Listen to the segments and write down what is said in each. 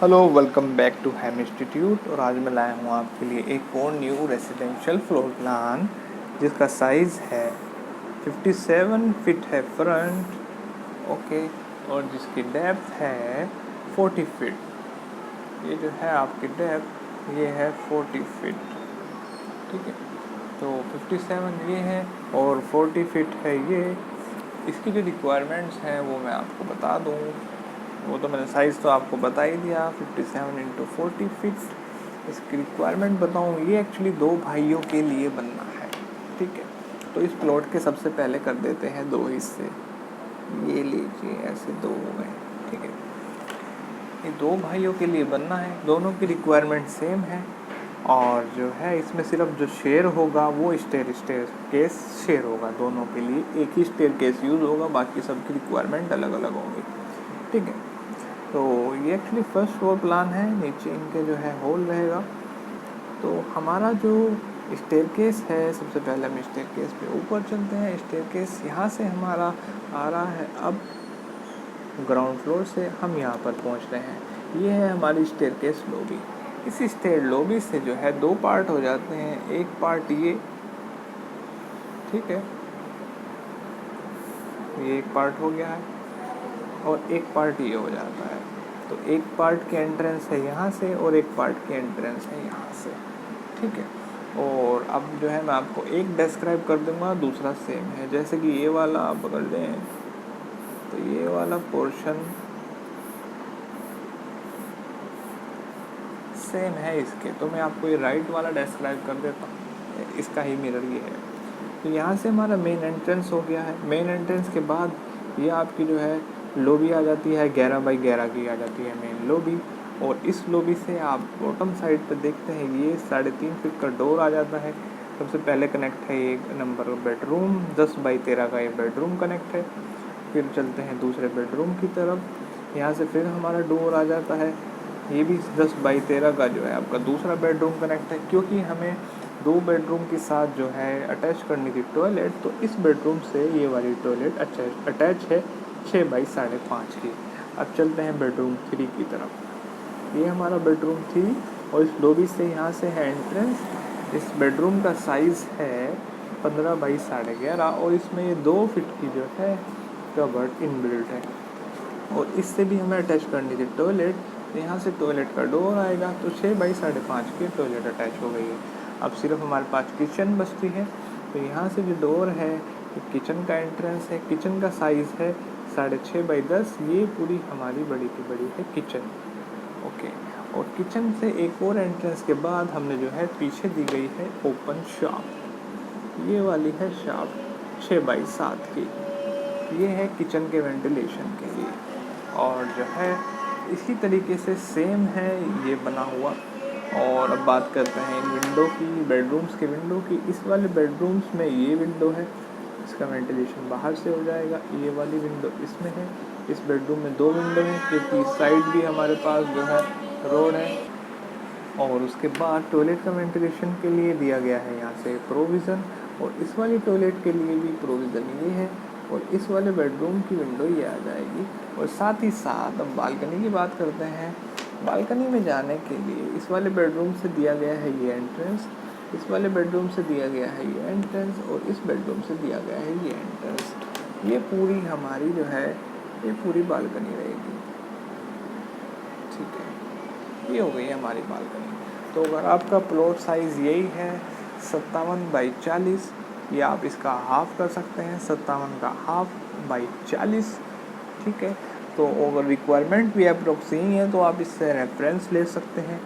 Hello, welcome back to Ham institute. और आज मैं लाया हूँ आपके लिए एक और न्यू रेसिडेंशियल फ्लोर प्लान जिसका साइज़ है 57 फीट है फ्रंट, ओके, और जिसकी डेप्थ है 40 फीट। ये जो है आपकी डेप्थ ये है 40 फीट, ठीक है। तो 57 ये है और 40 फीट है ये। इसकी जो रिक्वायरमेंट्स हैं वो मैं आपको बता दूँ। वो तो मैंने साइज़ तो आपको बता ही दिया, 57 इंटू 40 फीट। इसकी रिक्वायरमेंट बताऊँ, ये एक्चुअली दो भाइयों के लिए बनना है, ठीक है। तो इस प्लॉट के सबसे पहले कर देते हैं दो हिस्से। ये लीजिए, ऐसे दो हो गए, ठीक है। ये दो भाइयों के लिए बनना है, दोनों की रिक्वायरमेंट सेम है। और जो है इसमें सिर्फ जो शेयर होगा वो स्टेयर केस शेयर होगा, दोनों के लिए एक ही स्टेयर केस यूज़ होगा, बाकी सबकी रिक्वायरमेंट अलग अलग होंगी, ठीक है। तो ये एक्चुअली फर्स्ट फ्लोर प्लान है, नीचे इनके जो है हॉल रहेगा। तो हमारा जो स्टेयरकेस है, सबसे पहले हम स्टेयरकेस पे ऊपर चलते हैं। स्टेयरकेस यहाँ से हमारा आ रहा है, अब ग्राउंड फ्लोर से हम यहाँ पर पहुँच रहे हैं। ये है हमारी स्टेयरकेस लॉबी। इस स्टेयर लॉबी से जो है दो पार्ट हो जाते हैं, एक पार्ट ये, ठीक है, ये एक पार्ट हो गया है, और एक पार्ट ये हो जाता है। तो एक पार्ट की एंट्रेंस है यहाँ से और एक पार्ट की एंट्रेंस है यहाँ से, ठीक है। और अब जो है मैं आपको एक डिस्क्राइब कर दूंगा, दूसरा सेम है। जैसे कि ये वाला आप पकड़ लें, तो ये वाला पोर्शन सेम है इसके। तो मैं आपको ये राइट वाला डिस्क्राइब कर देता हूँ, इसका ही मिरर ये है। तो यहाँ से हमारा मेन एंट्रेंस हो गया है। मेन एंट्रेंस के बाद ये आपकी जो है लॉबी आ जाती है, 11 बाई 11 की आ जाती है मेन लॉबी। और इस लॉबी से आप बॉटम साइड पे देखते हैं, ये 3.5 फीट का डोर आ जाता है। सबसे पहले कनेक्ट है एक नंबर बेडरूम, 10 बाई 13 का ये बेडरूम कनेक्ट है। फिर चलते हैं दूसरे बेडरूम की तरफ, यहाँ से फिर हमारा डोर आ जाता है। ये भी 10 बाई 13 का जो है आपका दूसरा बेडरूम कनेक्ट है। क्योंकि हमें दो बेडरूम के साथ जो है अटैच करनी थी टॉयलेट, तो इस बेडरूम से ये वाली टॉयलेट अटैच है 6 बाई 5.5 की। अब चलते हैं बेडरूम 3 की तरफ। ये हमारा बेडरूम 3 और इस लॉबी से यहाँ से है एंट्रेंस। इस बेडरूम का साइज़ है 15 बाई 11.5 और इसमें ये 2 फीट की जो है कबर्ड इनबिल्ट है। और इससे भी हमें अटैच करनी थी टॉयलेट, तो यहाँ से टॉयलेट का डोर आएगा, तो 6 बाई 5.5 की टॉयलेट अटैच हो गई है। अब सिर्फ हमारे पास किचन बचती है। तो यहाँ से जो डोर है किचन का एंट्रेंस है। किचन का साइज़ है 6.5 बाई 10। ये पूरी हमारी बड़ी की बड़ी है किचन, ओके। और किचन से एक और एंट्रेंस के बाद हमने जो है पीछे दी गई है ओपन शॉप। ये वाली है शॉप 6 बाई 7 की। ये है किचन के वेंटिलेशन के लिए। और जो है इसी तरीके से सेम है ये बना हुआ। और अब बात करते हैं इन विंडो की, बेडरूम्स के विंडो की। इस वाले बेडरूम्स में ये विंडो है, इसका वेंटिलेशन बाहर से हो जाएगा। ये वाली विंडो इसमें है। इस बेडरूम में दो विंडो हैं, क्योंकि इस साइड भी हमारे पास जो है रोड है। और उसके बाद टॉयलेट का वेंटिलेशन के लिए दिया गया है यहाँ से प्रोविज़न, और इस वाली टॉयलेट के लिए भी प्रोविज़न ये है। और इस वाले बेडरूम की विंडो ये आ जाएगी। और साथ ही साथ अब बालकनी की बात करते हैं। बालकनी में जाने के लिए इस वाले बेडरूम से दिया गया है ये एंट्रेंस, इस वाले बेडरूम से दिया गया है ये एंट्रेंस, और इस बेडरूम से दिया गया है ये एंट्रेंस। ये पूरी हमारी जो है ये पूरी बालकनी रहेगी, ठीक है। ये हो गई है हमारी बालकनी। तो अगर आपका प्लॉट साइज़ यही है 57 बाई 40, या आप इसका हाफ कर सकते हैं, 57 का हाफ बाई 40, ठीक है। तो अगर रिक्वायरमेंट भी अप्रोक्स ही है तो आप इससे रेफरेंस ले सकते हैं,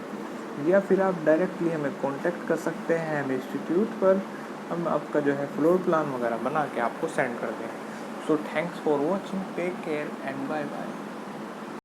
या फिर आप डायरेक्टली हमें कांटेक्ट कर सकते हैं हम इंस्टीट्यूट पर। हम आपका जो है फ्लोर प्लान वगैरह बना के आपको सेंड कर दें। So thanks for watching, take care and bye bye.